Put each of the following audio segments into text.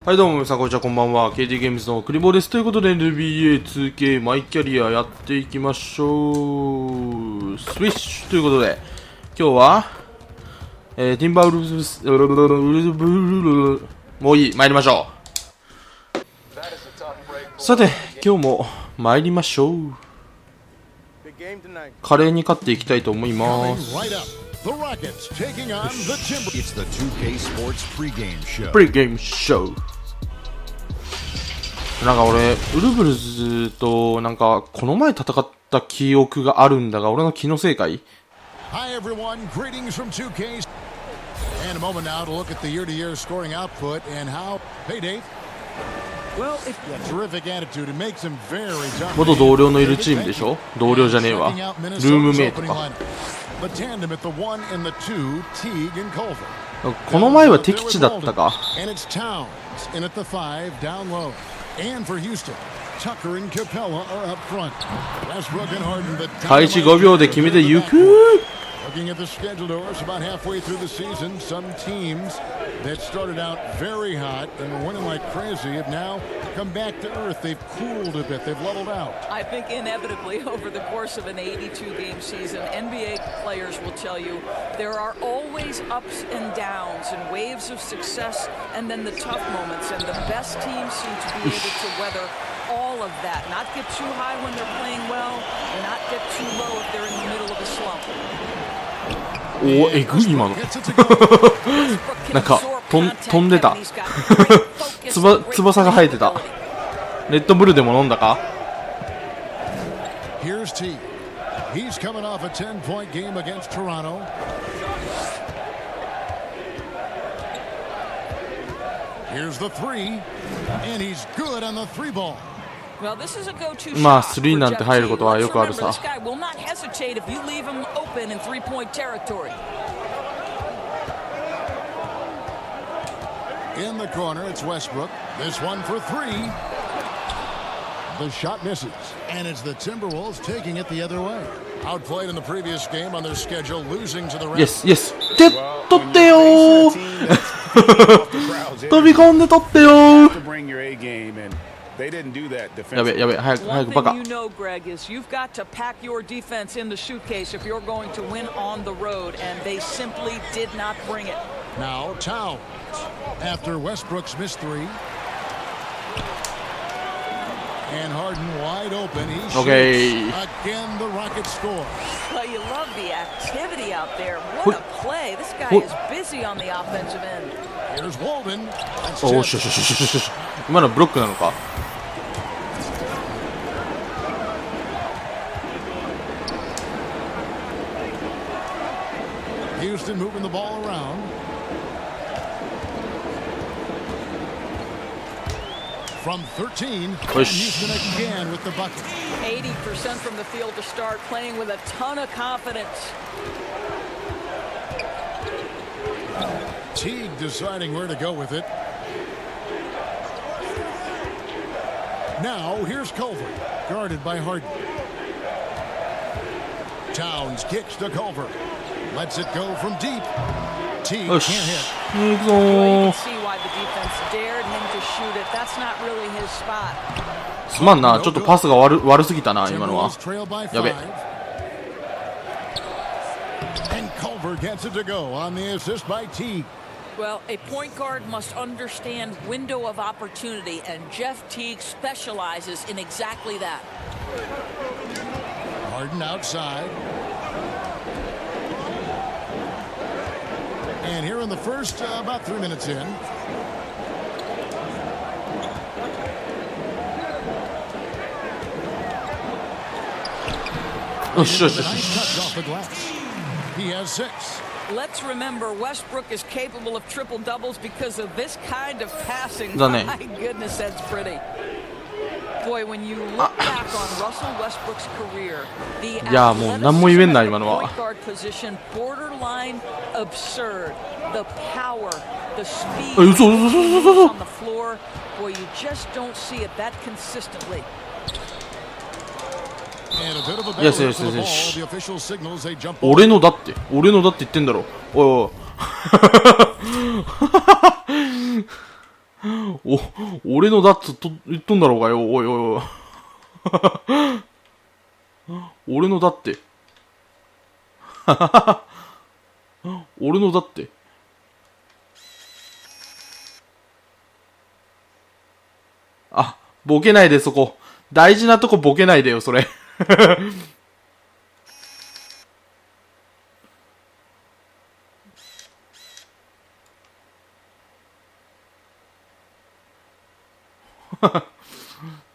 はいどうも皆さんこんにちは、こんばんは。 KT ゲームズのクリボーです。ということで NBA2K マイキャリアやっていきましょう。スイッシュということで今日は、ティンバーウルブスもういい、参りましょう。さて今日も参りましょう。華麗に勝っていきたいと思います。The Rockets taking on the Timber. It's the 2K Sports pregame show. Pregame show. なんか俺ウルブルズとなんかこの前戦った記憶があるんだが、俺の気のせいかい？ Hi everyone, greetings from 2K. And a moment now to look at the year-to-year scoring output and how payday. Well, if terrific attitude, it makes him very tough. 元同僚のいるチームでしょ？同僚じゃねえわ。ルームメイトか。The tandem at the 1 and the 2, Teague and Culver. この前は敵地だったか。 And it's Towns in at the 5 down low. And for Houston, Tucker and Capella are up front. Westbrook and Harden, the 開始5秒で決めてゆく。 Looking at the schedule doors about halfway through the season, some teams that started out very hot and were winning like crazy have now come back to earth. They've cooled a bit. They've leveled out. I think inevitably over the course of an 82-game season, NBA players will tell you there are always ups and downs and waves of success and then the tough moments. And the best teams seem to be able to weather all of that. Not get too high when they're playing well, not get too low if they're in the middle of a slump. お、えぐい今の。なんか飛んでた。翼が生えてた。レッドブルでも飲んだか？ Here's T. He's coming off a 10-point game against Toronto. Here's the 3, and he's good on the 3 ball. まあ3なんて入ることはよくあるさ。In the corner, it's Westbrook. This one for 3. The shot misses, and it's the Timberwolves taking it the other way. Outplayed in the previous game on their schedule, losing to the Yes, yes. 取ってよー。飛び込んで取ってよー。やべやべ、早くバカ。 One thing you know, Greg, is you've got to pack your defense in the suitcase if you're going to win on the road, and they simply did not bring it. Now Towns, after Westbrook's missed 3, and Harden wide open. He shoots again. The Rockets score. Well, you love the activity out there. What a play! This guy is busy on the offensive end. Here's Walden. おしし。今のブロックなのか。 Houston moving the ball around. From 13, Houston again with the bucket. 80% from the field to start, playing with a ton of confidence. Teague deciding where to go with it. Now here's Culver, guarded by Harden. Towns kicks to Culver. Lets it go from deep. Teague can't hit. Well, you can see why the defense dared him to shoot it. That's not really his spot. すまんな、ちょっとパスが悪すぎたな今のは。やべ。 And Culver gets it to go on the assist by Teague. Well, a point guard must understand window of opportunity, and Jeff Teague specializes in exactly that. Harden outside. And here in the first, about 3 minutes in. Nice touch off the glass. He has 6. Let's remember, Westbrook is capable of triple doubles because of this kind of passing. My goodness, that's pretty. Boy, when you look back on Russell Westbrook's career, the point guard position borderline absurd. The power, the speed on the floor. Boy, you just don't see it that consistently. 俺のだって言ってんだろ。おいおい。俺のだっつと言っとんだろうがよ。おいおいおい。俺のだって。俺のだって。あ、ボケないでそこ。大事なとこボケないでよ、それ。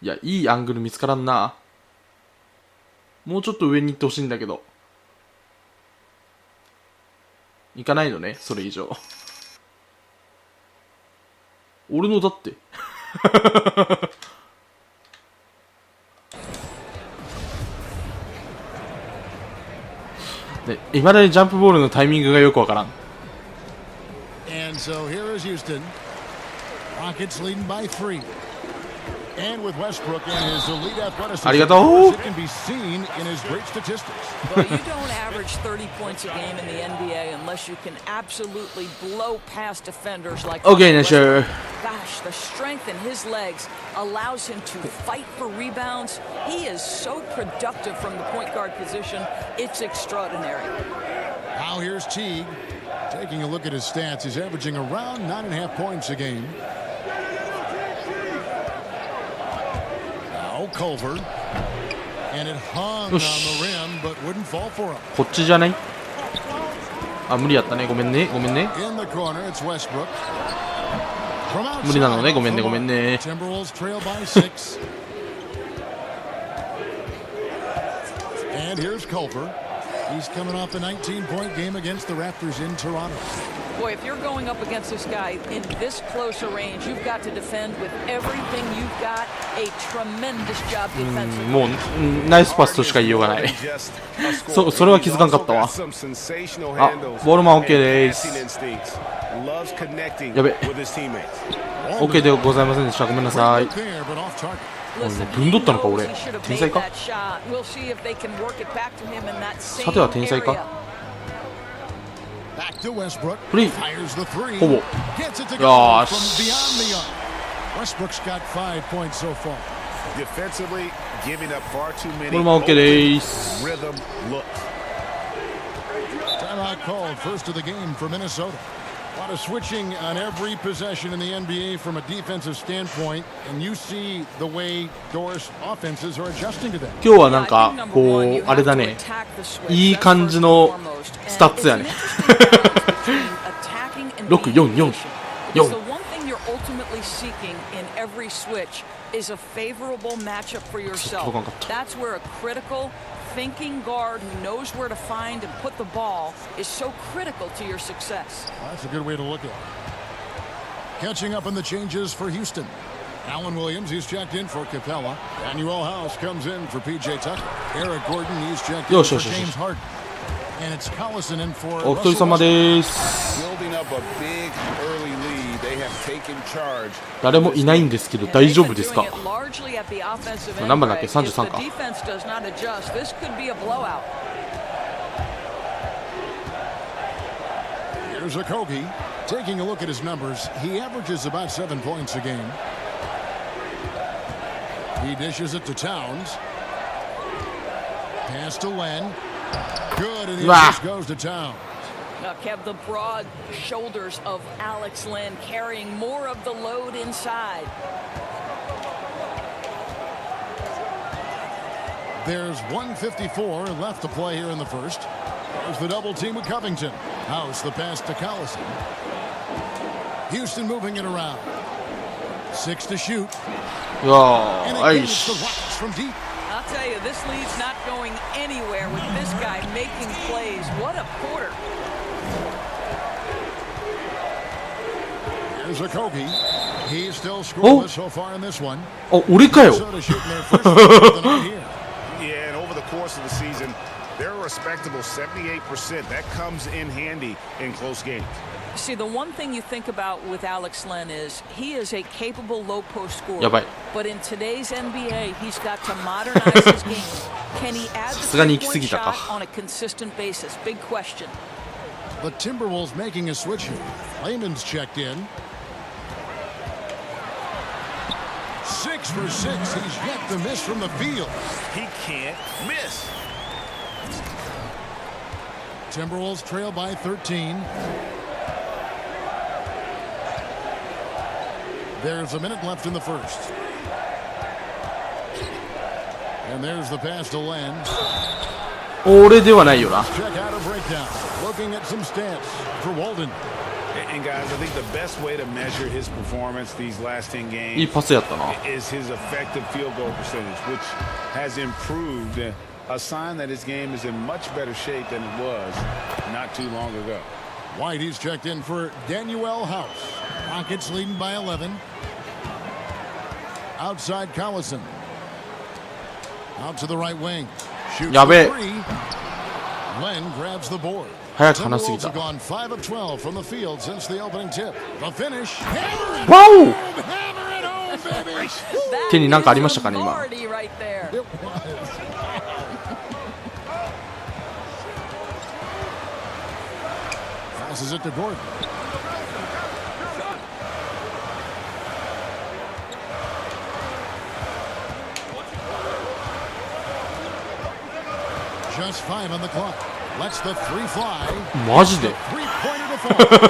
いや、いいアングル見つからんな。もうちょっと上に行ってほしいんだけど。行かないのね、それ以上。俺のだって。ね、未だにジャンプボールのタイミングがよくわからん。And so here is Houston. Rockets leading by 3. And with Westbrook and his elite athleticism, it can be seen in his great statistics. Well, you don't average 30 points a game in the NBA unless you can absolutely blow past defenders like Okay, sure. Gosh, the strength in his legs allows him to fight for rebounds. He is so productive from the point guard position. It's extraordinary. Now here's Teague. Taking a look at his stats, he's averaging around 9.5 points a game. Culver, and it hung on the rim, but wouldn't fall for him. こっちじゃない？あ、無理やったね。ごめんね。ごめんね。 In the corner, it's Westbrook. 無理なのね。ごめんね。ごめんね。 Timberwolves trail by 6. And here's Culver. He's coming off the 19-point game against the Raptors in Toronto. Boy, if you're going up against this guy in this close a range, you've got to defend with everything you've got. A tremendous job defensively. もうナイスパスとしか言いようがない。それは気づかんかったわ。あ、ボールマン OK です。やべ。OK でございませんでした。ごめんなさい。ぶんどったのか俺。天才か？さては天才か？フリー。ほぼ。よーし。Westbrook's got 5 points so far. Defensively, giving up far too many. これも OK です。 Rhythm looks. Timeout called, first of the game for Minnesota. A lot of switching on every possession in the NBA from a defensive standpoint, and you see the way Doris offenses are adjusting to that. 今日はなんかこうあれだね。いい感じのスタッツやね。6-4-4-4。Ultimately seeking in every switch is a favorable matchup for yourself. That's where a critical thinking guard who knows where to find and put the ball is so critical to your success. That's a good way to look at it. Catching up on the changes for Houston. Alan Williams, he's checked in for Capella. Daniel House comes in for PJ Tucker. Eric Gordon, he's checked in for James Harden. And it's Collison in for お一人様です。誰もいないんですけど大丈夫ですか？何番だっけ？33か。Here's a Kogi. Taking a look at his numbers, he averages about 7 points a game. He dishes it to Towns. Pass to Len. Good, and the assist goes to Towns. Now, Kev, the broad shoulders of Alex Len carrying more of the load inside. There's 1:54 left to play here in the first. There's the double team with Covington. House, the pass to Collison. Houston moving it around. 6 to shoot. And again, it's the Rockets from deep. I'll tell you, this lead's not going anywhere with this guy making plays. What a quarter. Here's a Kogi. He's still scoreless so far in this one. あ、俺かよ。 Yeah, and over the course of the season, they're a respectable 78%. That comes in handy in close games. See, the one thing you think about with Alex Len is he is a capable low post scorer. But in today's NBA, he's got to modernize his game. Can he add the three-point shot on a consistent basis? Big question. The Timberwolves making a switch here. Layman's checked in. 6 for 6. He's yet to miss from the field. He can't miss. Timberwolves trail by 13. There's a minute left in the first. And there's the pass to Len. 俺ではないよな。 Check out a breakdown. Looking at some stats for Walden. And guys, I think the best way to measure his performance these last 10いい games パスやったな。 is his effective field goal percentage, which has improved. A sign that his game is in much better shape than it was not too long ago. White, he's checked in for Daniel House. Rockets leading by 11. Outside Collison. Out to the right wing. Shoots Ya be. the three. Len grabs the board. 早く離すぎ Timberwolves た。 have gone 5 of 12 from the field since the opening tip. The finish. Hammer it わお home, hammer it home, baby. 手になんかありましたかね今。 Authority right there. It was. Passes it to Gordon. Just 5 on the clock. Lets the 3 fly. マジで Three-pointer to fall.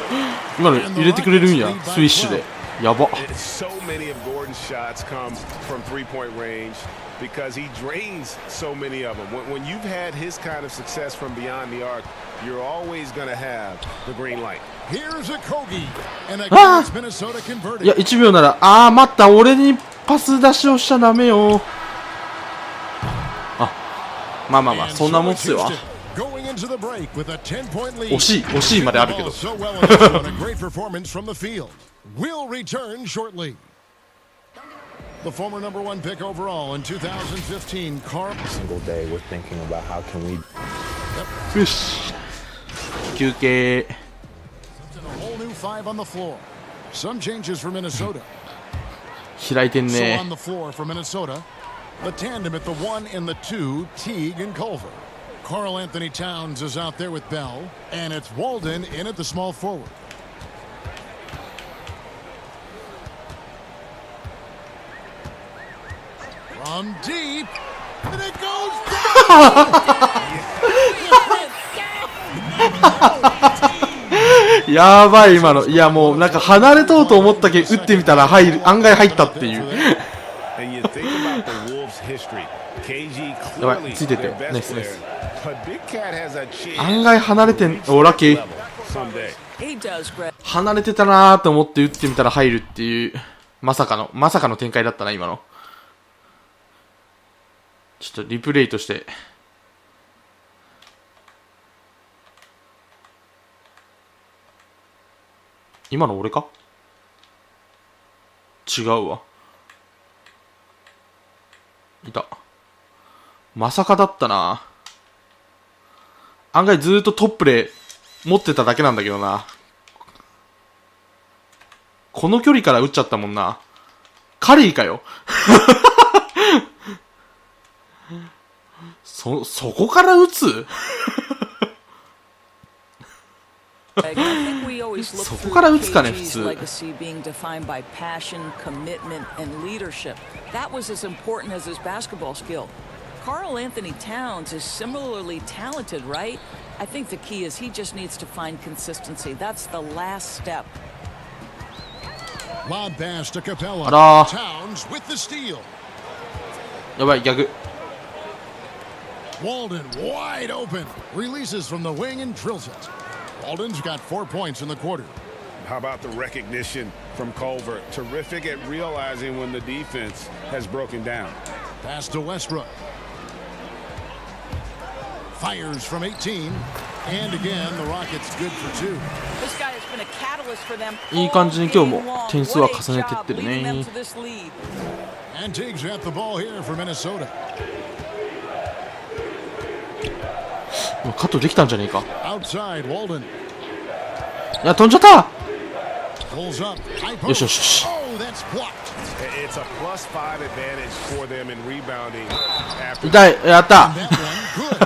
今の入れてくれるんや、スイッシュで。やば。 So many of Gordon's shots come from three-point range because he drains so many of them. When you've had his kind of success from beyond the arc, you're always going to have the green light. Here's a Kogi. And against Minnesota いや、 converted. 1秒なら、あー、待った、俺にパス出しをしちゃダメよ。あ、まあまあまあ、そんなもんっすよ。 Going into the break with a 10-point lead. 惜しいまであるけど。 So well in this one, a great performance from the field. We'll return shortly. The former number 1 pick overall in 2015, Carl. Single day we're thinking about how can we よし。休憩。 A whole new 5 on the floor. Some changes for Minnesota. 開いてん So ね on。the floor for Minnesota, the tandem at the 1 and the 2, Teague and Culver. Karl Anthony Towns is out there with Bell, and it's Walden in at the small forward. From deep, and it goes down! やばい、今の。いや、もう、なんか離れとうと思ったけど、打ってみたら入る、案外入ったっていう。 And you think about the Wolves' history. KG やばい、 clearly ついてて。 their ナイ best スナイス。 player. But Big Cat has a chance 案外離れてん、お、ラッキー。 someday. He does, Greg. 離れてたなーと思って打ってみたら入るっていう、まさかの展開だったな、今の。ちょっとリプレイとして。今の俺か？違うわ。いた。まさかだったな。案外ずーっとトップで持ってただけなんだけどな。この距離から打っちゃったもんな。カリーかよ。そこから打つそこから打つかね、普通。legacy being defined by passion, commitment, and leadership. That was as important as his basketball skill. Karl Anthony Towns is similarly talented, right? I think the key is he just needs to find consistency. That's the last step. Lob pass to Capella. あらー。 Towns with the steal. やばい、逆。 Walden wide open. Releases from the wing and drills it. Walden's got 4 points in the quarter. How about the recognition from Culver? Terrific at realizing when the defense has broken down. Pass to Westbrook. Fires from 18. And again, the Rockets good for 2. This guy has been a catalyst for them. いい感じに今日も点数は重ねてってるね。 Leading them to this lead. And Teague's got the ball here for Minnesota. カットできたんじゃねえか。 Outside, Walden いや、飛んじゃった。 pulls up. High よし post. よしよし。 Oh, that's blocked. It's a +5 advantage for them in rebounding after 痛い、やった。 That one good.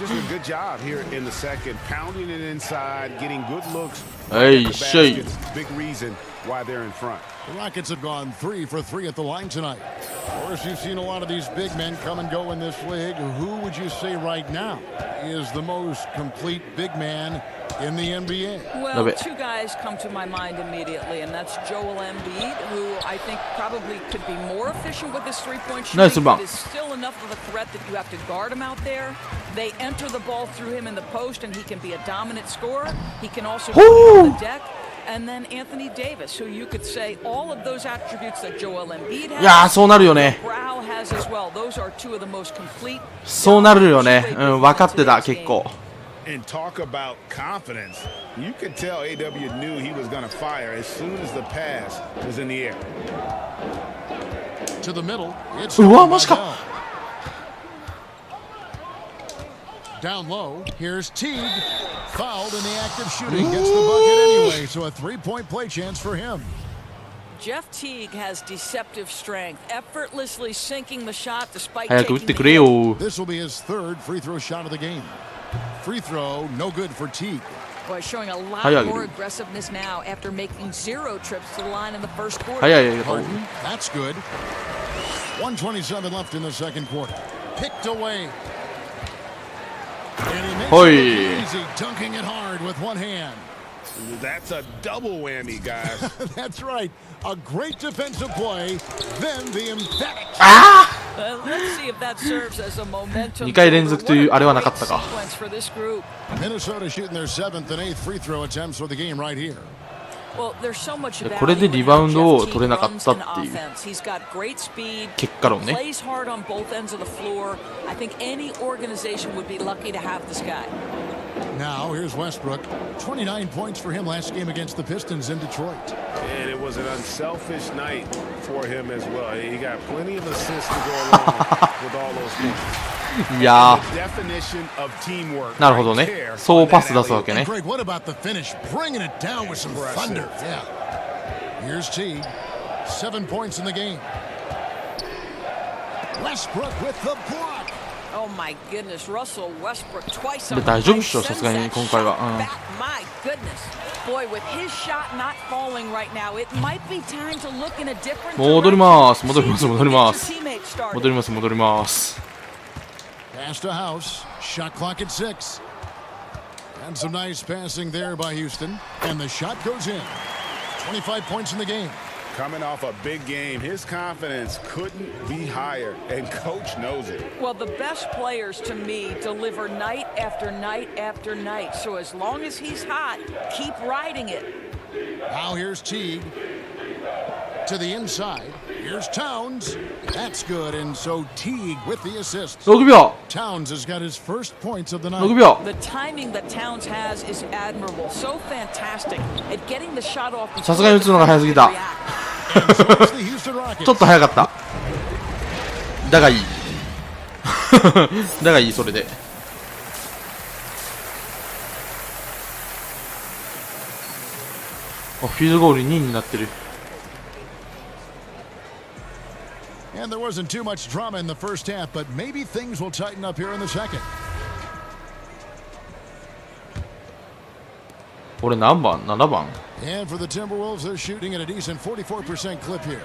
just a good job here in the second, pounding it inside, getting good looks. はい、 The しょい。 baskets, big reason why they're in front. The Rockets have gone 3 for 3 at the line tonight. Of course, you've seen a lot of these big men come and go in this league. Who would you say right now is the most complete big man in the NBA? Well, two guys come to my mind immediately, and that's Joel Embiid, who I think probably could be more efficient with his three-point shooting, but is still enough of a threat that you have to guard him out there. They enter the ball through him in the post, and he can be a dominant scorer. He can also be on the deck. And then Anthony Davis, who you could say all of those attributes that Joel Embiid has. いやー、そうなるよね。Brow has as well. Those are two of the most complete. そうなるよね。うん、分かってた、結構。And talk about confidence. You could tell AW knew he was going to fire as soon as the pass was in the air. To the middle. It's うわ、マジか。Down low, here's Teague. Fouled in the act of shooting. Gets the bucket anyway, so a three-point play chance for him. Jeff Teague has deceptive strength, effortlessly sinking the shot despite 早く打 taking ってくれよ。 This will be his third free throw shot of the game. Free throw, no good for Teague. Boy, showing a lot more aggressiveness now after making 0 trips to the line in the first quarter. 早いよ。 That's good. 1:27 left in the second quarter. Picked away. And he makes it look easy, dunking it hard with one hand. That's a double whammy, guys. That's right. A great defensive play, then the emphatic. Let's see if that serves as a momentum. 2回連続というあれはなかったか。 Minnesota shooting their 7th and 8th free throw attempts for the game right here. Well, there's so much これでリバウンドを取れなかったっていう He's got great speed. 結果論ね。 Plays hard on both ends of the floor. I think any organization would be lucky to have this guy. Now here's Westbrook. 29 points for him last game against the Pistons in Detroit. And it was an unselfish night for him as well. He got plenty of assists to go along with all those points. いやー、 Definition of teamwork. なるほどね。そうパス出すわけね。 Greg, what about the finish? Bringing it down with some thunder. Yeah. Here's Teague. 7 points in the game. Westbrook with the block. Oh my goodness, Russell Westbrook twice で on 大丈夫っ the しょ、 night. さすがに Sends 今 that 回は。 shot back. My goodness. Boy, with his shot not falling right now, it might be time to look in a different 戻ります。戻ります。戻りま direction. す。 Get your teammates started. 戻ります。戻ります。 Pass to House. Shot clock at 6. And some nice passing there by Houston. And the shot goes in. 25 points in the game. Coming off a big game, his confidence couldn't be higher, and coach knows it. Well, the best players to me deliver night after night after night. So as long as he's hot, keep riding it. Now here's Teague. To the inside. Here's Towns. That's good. And so Teague with the assist. 6秒。 Towns has got his first points of the 6 night. 秒。 The timing that Towns has is admirable. So fantastic at getting the shot off. さすがに打つのが早すぎた。 And so it's the Houston Rockets. ちょっと早かった。だがいい。だがいい、それで。フィールドゴール2位になってる。 And there wasn't too much drama in the first half, but maybe things will tighten up here in the second. 俺何番 ?7 番 And for the Timberwolves, they're shooting at a decent 44% clip here.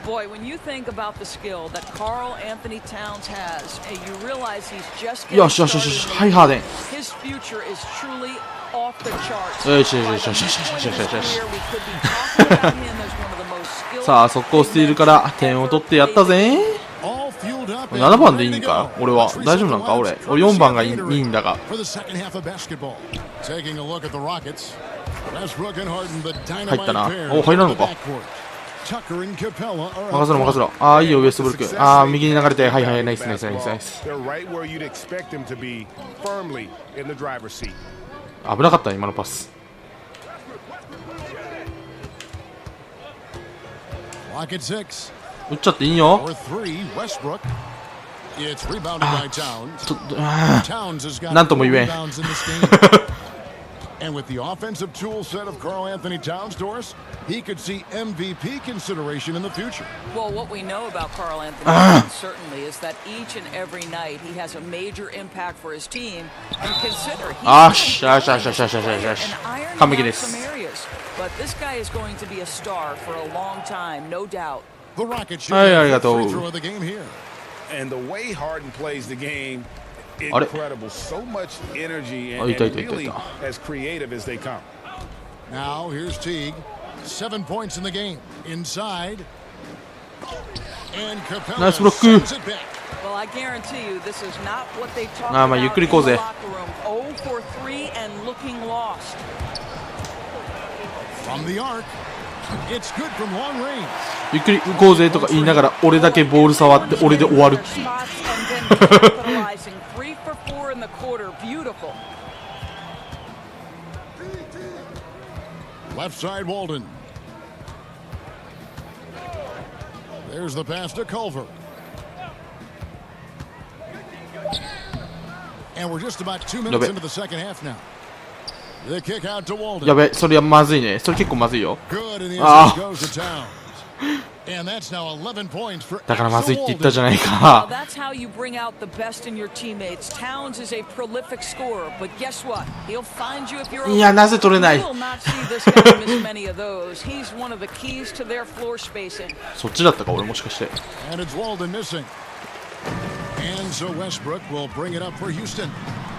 Boy, when you think about the skill that Karl Anthony Towns has, and you realize he's just getting よしよしよしよし。はい、ハーデン。 his future is truly off the charts. よしよしよしよしよしよしよしよし。 We could be talking about him as one of the most skilled. さあ、速攻スティールから点を取ってやったぜ。 All fueled up. 7番でいいんか俺は。大丈夫なんか俺。俺4番がいいんだが。 For the second half of basketball. Taking a look at the Rockets. Westbrook and Harden, the 入ったな。 dynamite pair. お、入らんのか Tucker and Capella are 任せろ任せろ。ああ、いいよ、ウエストブルック。ああ、右に流れて。はいはい、ナイスナイスナイスナイス。 They're right where you'd expect them to be, firmly in the driver's seat. 危なかった今のパス。 Rockets 6. 打っちゃっていいよ。 For 3, Westbrook. It's rebounded by Towns. ちょっと、あ Towns has got なんとも言えん。 rebounds in this game. And with the offensive tool set of Karl Anthony Towns, Doris, he could see MVP consideration in the future. Well, what we know about Karl Anthony Towns certainly is that each and every night he has a major impact for his team. And consider he's an iron in some areas. But this guy is going to be a star for a long time, no doubt. The Rockets shoot the free throw of the game here. And the way Harden plays the game, incredible. So much energy and really as creative as they come. Now here's Teague. 7 points in the game. Inside. And Capella sends it back. Well, I guarantee you this is not what they talk about in the locker room. 0 for 3 and looking lost. From the arc. It's good from long range. ゆっくり行こうぜとか言いながら俺だけボール触って俺で終わるっていう。Left side Walden. There's the pass to Culver. And we're just about 2 minutes into the second half now. The kick out to Walden. やべ、それはまずいね。それ結構まずいよ。だからまずいって言ったじゃないか。いや、なぜ取れない。そっちだったか、俺もしかして。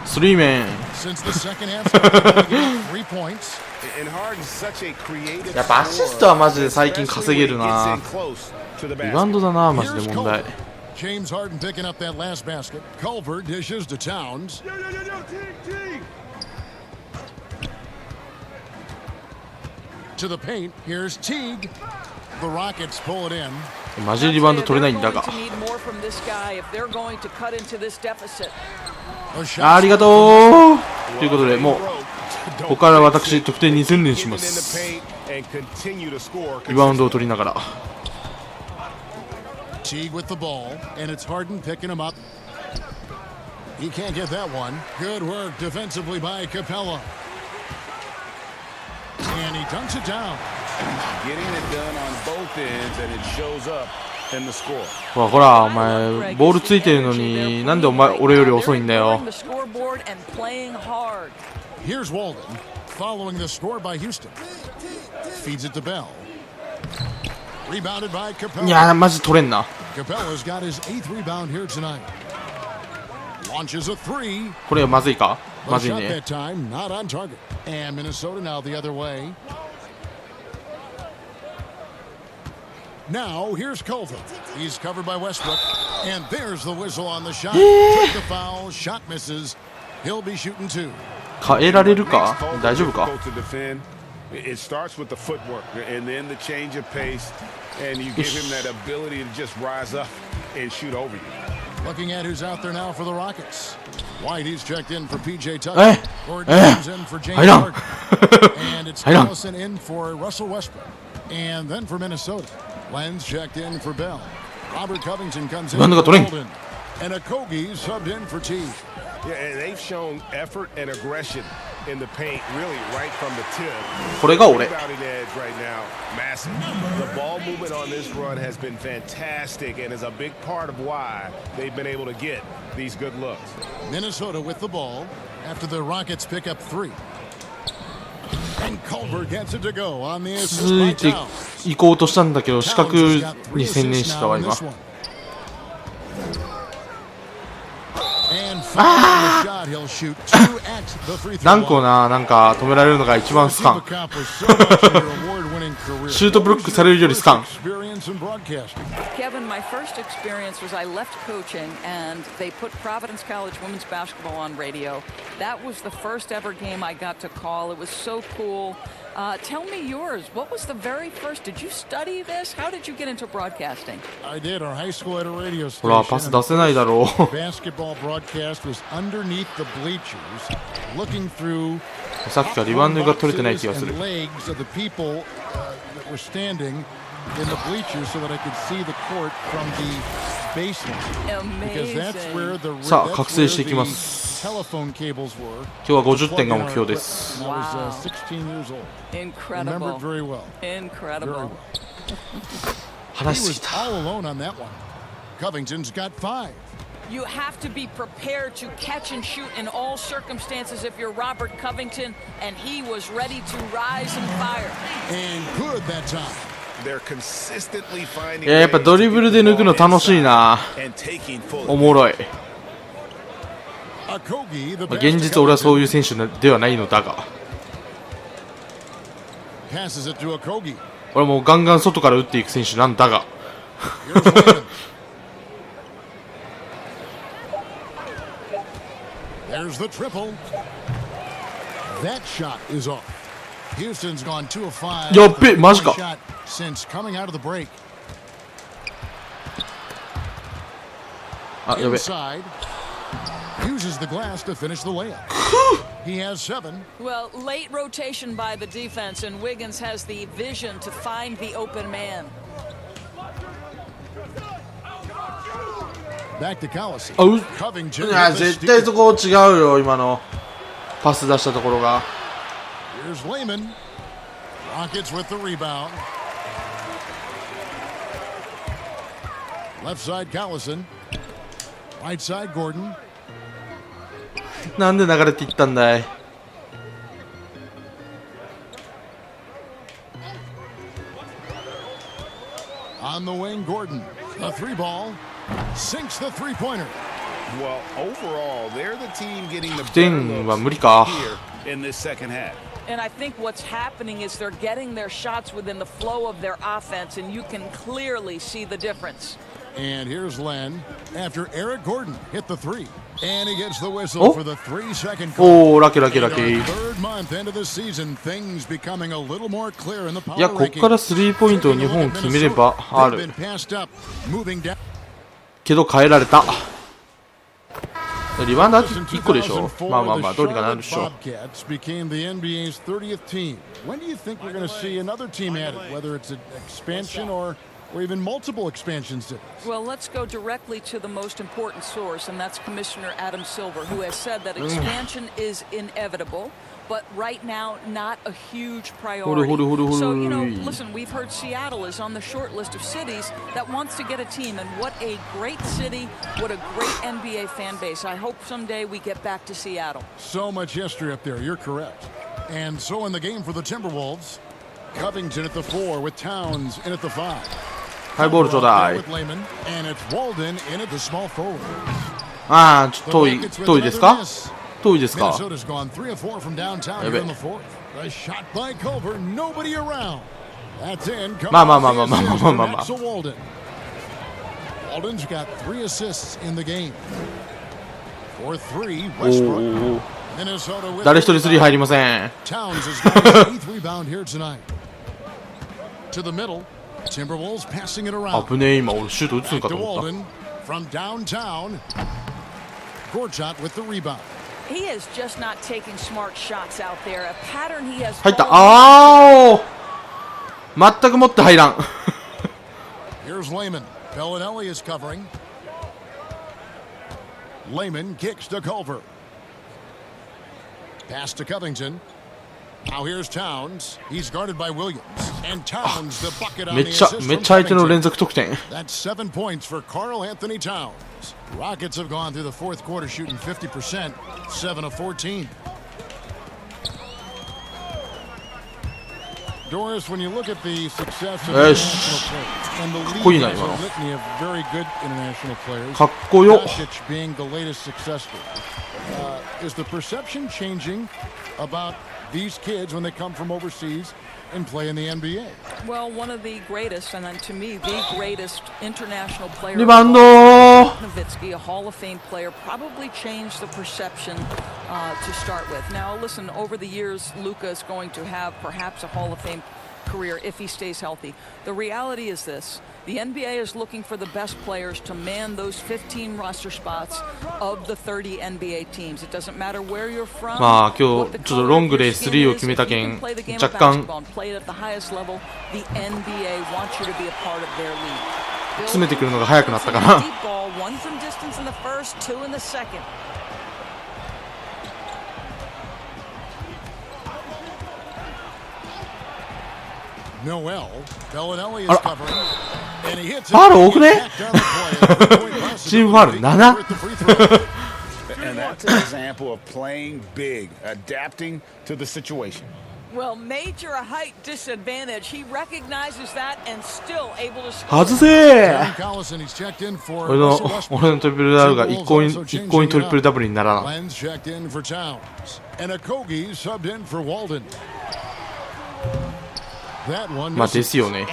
スリーメン。やっぱアシストはマジで最近稼げるな。リバウンドだな、マジで問題。James Harden picking up that last basket. Culver dishes to Towns. To the paint. Here's Teague. The Rockets pull it in. マジでリバウンド取れないんだが。ありがとうということで、もうここから私得点に専念します。リバウンドを取りながら。Teague with the ball, and it's Harden picking him up. He can't get that one. Good work defensively by Capella. And he dunks it down. Getting it done on both ends, and it shows up in the score. ほら、お前ボールついてるのになんでお前俺より遅いんだよ。Here's Walden, following the score by Houston. Feeds it to Bell. Rebounded by Capella. いや、マジ取れんな。Capella's got his 8th rebound here tonight. Launches a three. これまずいか？まずいね。That time, not on target. And Minnesota now the other way. Now here's Culver. He's covered by Westbrook. And there's the whistle on the shot. Took the foul. Shot misses. He'll be shooting two. 変えられるか？大丈夫か？It starts with the footwork and then the change of pace, and you give him that ability to just rise up and shoot over you. Looking at who's out there now for the Rockets. White, he's checked in for PJ Tucker. Gordon's in for James Harden. And it's Allison in for Russell Westbrook. And then for Minnesota, Len's checked in for Bell. Robert Covington comes in for Golden. And Okogie subbed in for Teague. Yeah, and they've shown effort and aggression in the paint, really right from the tip. これが俺。Rebounding edge right now, massive. The ball movement on this run has been fantastic and is a big part of why they've been able to get these good looks. Minnesota with the ball after the Rockets pick up 3. And Culver gets it to go on the assist by Towns. 続いて行こうとしたんだけど、視覚に専念してたわ今。何個な、なんか止められるのが一番スカン。シュートブロックされるよりスカン。Kevin, my first experience was I left coaching and they put Providence College women's basketball on radio. That was the first ever game I got to call. It was so cool. Tell me yours. What was the very first? Did you study this? How did you get into broadcasting? I did. Our high school had a radio station. ほら、パス出せないだろう。Basketball broadcast was underneath the bleachers, looking through さっきからリバウンドが取れてない気がする。legs of the people that were standing in the bleachers so that I could see the court from the baseline. Because that's where the さあ覚醒していきます。 telephone cables were. 今日は50点が目標です。 I was 16 years old. Remember it very well. Incredible. 話 He しす was ぎた。 all alone on that one. Covington's got 5. You have to be prepared to catch and shoot in all circumstances if you're Robert Covington, and he was ready to rise and fire. And good that time. They're consistently finding やっぱドリブルで抜くの楽しいな。 and taking full おもろい。 Okogie, the 現実俺はそういう選手ではないのだが、 passes it to Okogie. 俺もうガンガン外から打っていく選手なんだが。 Here's Lehman. There's the triple. That shot is off. Houston's gone 2 of 5. やっべ、マジか。 Shot since coming out of the break. あ、やべ。 Inside. Uses the glass to finish the layup. He has 7. Well, late rotation by the defense, and Wiggins has the vision to find the open man. Back to Collison. あ、う、 Covington. いや with the 絶対 steal. そこ違うよ今のパス出したところが。 Here's Lehman. Rockets with the rebound. Left side Collison. Right side Gordon. なんで流れていったんだい。 On the wing, Gordon. A 3 ball. Sinks the 3-pointer. Well, overall, they're the team getting the 点は better 無理か。 here in this second half. And I think what's happening is they're getting their shots within the flow of their offense, and you can clearly see the difference. And here's Len after Eric Gordon hit the 3. And he gets the whistle for the 3-second call. おお、ラッキーラッキーラッキ In ー。 our third month into the season, things becoming a little more clear in the いや、 power こっから rankings. スリーポイントを2本決めればあ They've る been passed up, moving down. けど変えられた。リバウンド1個でしょ。まあまあまあどうにかなるでしょ。 Bobcats became the NBA's 30th team. When do you think we're going to see another team added, whether it's an expansion or even multiple expansions to this? Well, let's go directly to the most important source, and that's Commissioner Adam Silver, who has said that expansion is inevitable, but right now not a huge priority. So, you know, listen, we've heard Seattle is on the short list of cities that wants to get a team, and what a great city, what a great NBA fan base. I hope someday we get back to Seattle. So much history up there, you're correct. And so in the game for the Timberwolves, Covington at the 4 with Towns in at the 5. ハイボールちょうだい。 With Lehman, and it's Walden in at the small forward. ああ、ちょっと遠いですか。遠いですか。 Minnesota's gone 3 of 4 from downtown here in the fourth. A shot by Culver, nobody around. That's in. So Walden. Walden's got 3 assists in the game. For 3, Westbrook. Minnesota with 誰一人スリー入りません。 Towns has got his 8th rebound here tonight. To the middle, Timberwolves passing it around. 危ねえ、今俺シュート打つんか To と思った。 Walden from downtown. Gorchot with the rebound. He is just not taking smart shots out there. A pattern he has. 入った。ああ、全く持って入らん。 Here's Lehman. Bellinelli is covering. Lehman kicks to Culver. Pass to Covington. Now here's Towns. He's guarded by Williams. And Towns the bucket on め the っちゃ assist めっ from ちゃ相手の Covington. 連続得点。 That's 7 points for Karl Anthony Towns. Rockets have gone through the fourth quarter shooting 50%, 7 of 14. Doris, when you look at the success of international players, and the league has a litany of very good international players, かっこよ。 Doncic being the latest success story, is the perception changing about these kids when they come from overseas and play in the NBA? Well, one of the greatest, and then to me, the greatest international player. リバウンド。 Nowitzki, a Hall of Fame player, probably changed the perception to start with. Now, listen, over the years, Luka is going to have perhaps a Hall of Fame career if he stays healthy. The reality is this: The NBA is looking for the best players to man those 15 roster spots of the 30 NBA teams. It doesn't matter where you're from. まあ今日ちょっとロングでスリーを決めた件若干詰めてくるのが早くなったかな。あら、ファウル多くね？チームファウル7。And that's an example of playing big, adapting to the situation. Well, major height disadvantage. He recognizes that and still able to score. 外せー。俺のトリプルダブルが一向にトリプルダブルにならない。まあですよね。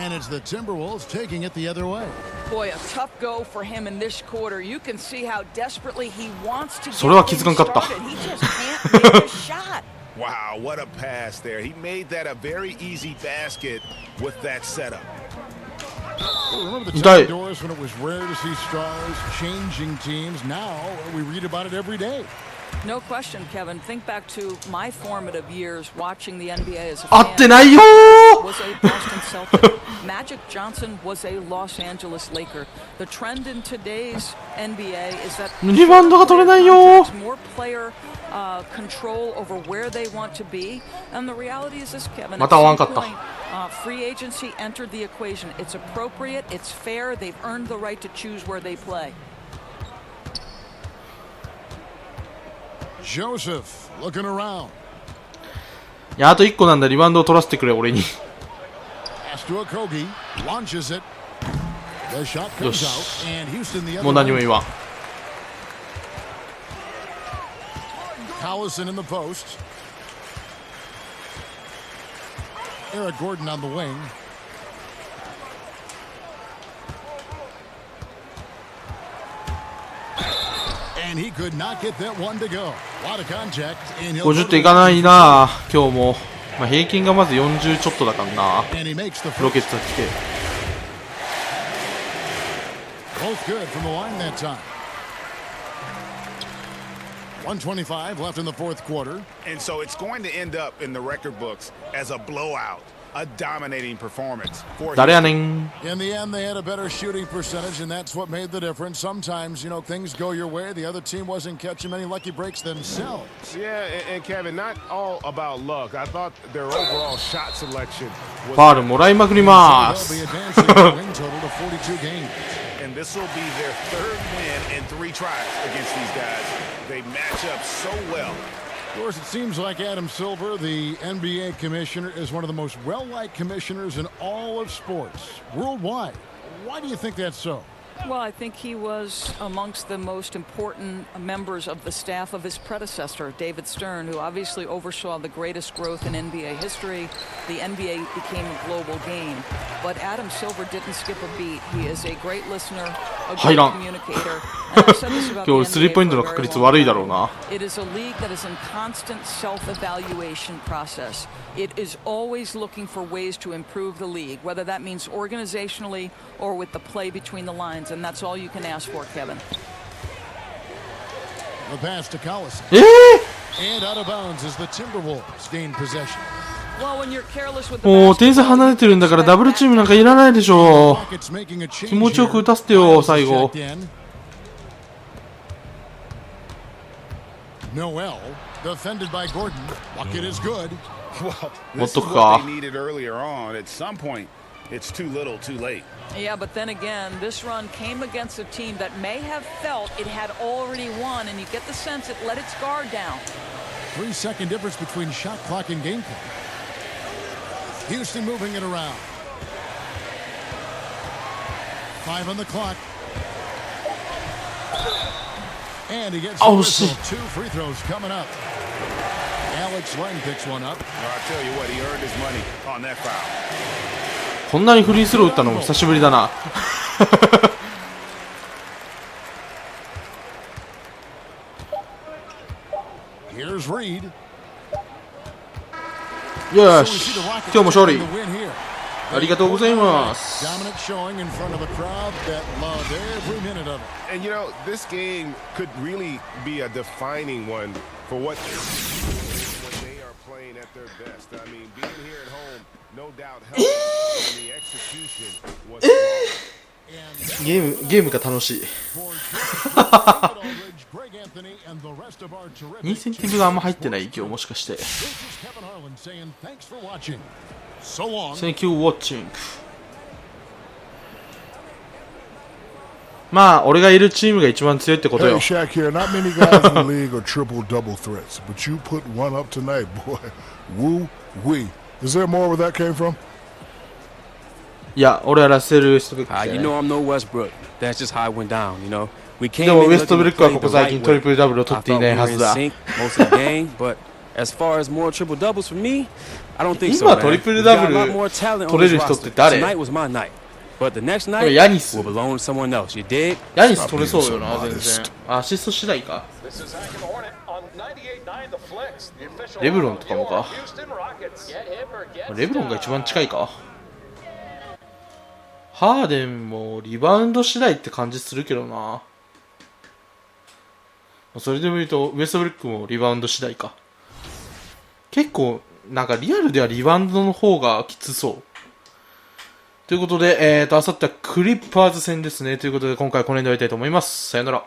Boy, a tough go for him in this quarter. You can see how desperately he wants to. それは気づかんかった。He just can't make a shot. Wow, what a pass there. He made that a very easy basket with that setup. Remember the time doors when it was rare to see stars changing teams. Now we read about it every day. No question, Kevin. Think back to my formative years watching the NBA as a 合 fan. ってないよ Was a Boston Celtic. Magic Johnson was a Los Angeles Laker. The trend in today's NBA is that リバウンドが取れないよ more player control over where they want to be. And the reality is this, Kevin. また合わんかった。 Free agency entered the equation. It's appropriate. It's fair. They've earned the right to choose where they play. Joseph looking around. いや、あと1個なんだ。リバウンドを取らせてくれ、俺に。よし。もう何も言わん。Collison in the post. Eric Gordon on the wing. And he could not get that one to go. A lot of contact. 50点いかないな今日も。まあ、平均がまず40ちょっとだからな。ロケッツが来て。Both good from the line that time. 125 left in the fourth quarter. And so it's going to end up in the record books as a blowout, a dominating performance. 誰やねん。 In the end, they had a better shooting percentage, and that's what made the difference. Sometimes, you know, things go your way. The other team wasn't catching many lucky breaks themselves. Yeah, and Kevin, not all about luck. I thought their overall shot selection was. ファウルもらいまくります。 They'll be advancing their win total to 42 games. And this will be their third win in 3 tries against these guys. They match up so well. Of course, it seems like Adam Silver, the NBA commissioner, is one of the most well-liked commissioners in all of sports, worldwide. Why do you think that's so? Well, I think he was amongst the most important members of the staff of his predecessor, David Stern, who obviously oversaw the greatest growth in NBA history. The NBA became a global game. But Adam Silver didn't skip a beat. He is a great listener, a great communicator. And I've said this about the NBA for a very long time. It is a league that is in constant self-evaluation process. It is always looking for ways to improve the league, whether that means organizationally or with the play between the lines. And that's all you can ask for, Kevin. The pass to Collison. And out of bounds as the Timberwolves gain possession. もう点差離れてるんだからダブルチームなんかいらないでしょ気持ちよく打たせてよ最後 Noel defended by Gordon. Bucket is good. Well, this is what they needed earlier on. At some point, it's too little, too late. Yeah, but then again, this run came against a team that may have felt it had already won, and you get the sense it let its guard down. 3-second difference between shot clock and game clock. Houston moving it around. 5 on the clock. And he gets 2 free throws coming up. Alex Len picks one up. Well, I tell you what, he earned his money on that foul. こんなにフリースロー打ったのも久しぶりだなHere's Reed. よし今日も勝利ありがとうございます。 Dominant showing in front of a crowd that loved every minute of it. And you know, this game could really be a defining one for what they are playing at their best. I mean, being here at home, no doubt helped. And the execution was flawless. ゲームが楽しい。インセンティブがあんま入ってない今日もしかして。Thank you watching。まあ俺がいるチームが一番強いってことよ。Hey, Shaq here. Not many guys in the league are triple-double threats, but you put one up tonight, boy. Woo-wee. Is there more where that came from? いや、俺はラッセル・ウェストブルック。You know I'm no Westbrook. That's just how it went down, you know. We came でもウェストブルックはここ最近トリプルダブルを取っていないはずだ。Most of the game, but as far as more triple doubles for me, I don't think so. 今トリプルダブル取れる人って誰？ Tonight was my night, but the next night ヤニス。 will belong to someone else. You dig? ヤニス取れそうよな全然。アシスト次第か。レブロンとかもか。レブロンが一番近いか。ハーデンもリバウンド次第って感じするけどな。それでも言うとウエストブルックもリバウンド次第か。結構なんかリアルではリバウンドの方がきつそう。ということで、あさってはクリッパーズ戦ですね。ということで今回はこの辺で終わりたいと思います。さよなら。